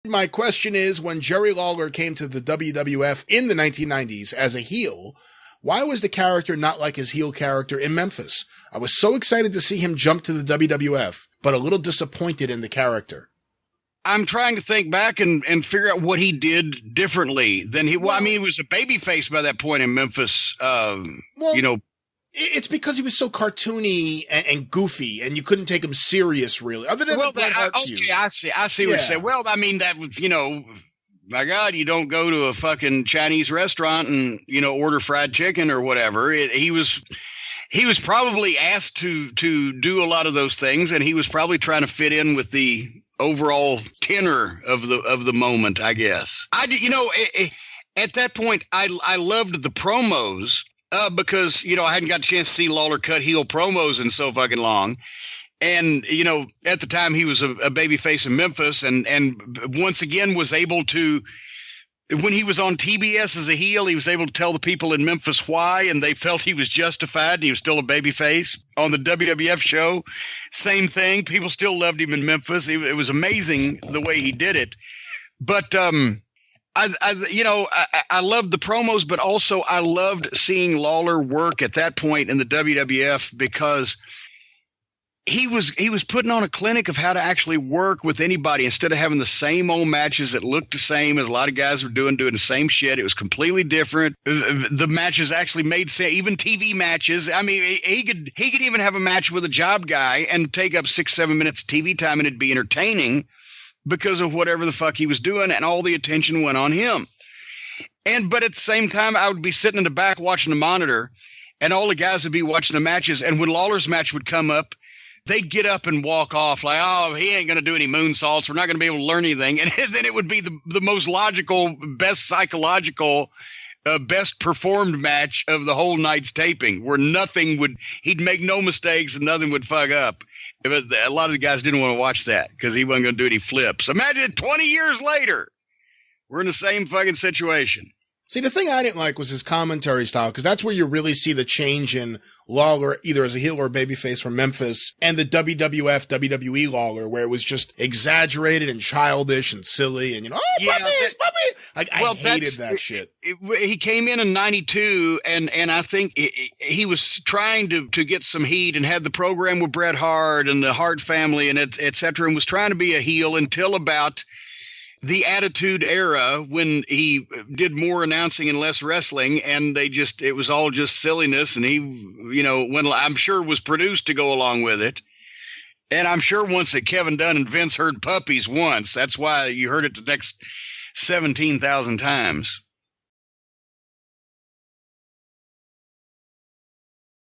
My question is, when Jerry Lawler came to the WWF in the 1990s as a heel, why was the character not like his heel character in Memphis? I was so excited to see him jump to the WWF, but a little disappointed in the character. I'm trying to think back and figure out what he did differently than he. Well, I mean, he was a babyface by that point in Memphis. It's because he was so cartoony and goofy, and you couldn't take him serious, really. Other than I see what you're saying. Well, I mean, that was, my God, you don't go to a fucking Chinese restaurant and order fried chicken or whatever. He was probably asked to do a lot of those things, and he was probably trying to fit in with the overall tenor of the moment, I guess. At that point, I loved the promos. Because, I hadn't got a chance to see Lawler cut heel promos in so fucking long. And, at the time he was a babyface in Memphis and once again was able to, when he was on TBS as a heel, he was able to tell the people in Memphis why, and they felt he was justified and he was still a babyface. On the WWF show, same thing. People still loved him in Memphis. It was amazing the way he did it. But, I loved the promos, but also I loved seeing Lawler work at that point in the WWF because he was putting on a clinic of how to actually work with anybody instead of having the same old matches that looked the same as a lot of guys were doing the same shit. It was completely different. The matches actually made sense, even TV matches. I mean, he could even have a match with a job guy and take up 6-7 minutes of TV time and it'd be entertaining, because of whatever the fuck he was doing, and all the attention went on him. But at the same time, I would be sitting in the back watching the monitor, and all the guys would be watching the matches, and when Lawler's match would come up, they'd get up and walk off like, oh, he ain't going to do any moonsaults, we're not going to be able to learn anything. And then it would be the most logical, best psychological, best performed match of the whole night's taping, where he'd make no mistakes and nothing would fuck up. But a lot of the guys didn't want to watch that because he wasn't going to do any flips. Imagine 20 years later, we're in the same fucking situation. See, the thing I didn't like was his commentary style, because that's where you really see the change in Lawler, either as a heel or a babyface from Memphis, and the WWF, WWE Lawler, where it was just exaggerated and childish and silly and, puppies! I hated that shit. He came in 92, and I think he was trying to get some heat and had the program with Bret Hart and the Hart family and et cetera, and was trying to be a heel until about the Attitude Era, when he did more announcing and less wrestling, and it was all just silliness. And he, when I'm sure was produced to go along with it. And I'm sure once that Kevin Dunn and Vince heard puppies once, that's why you heard it the next 17,000 times.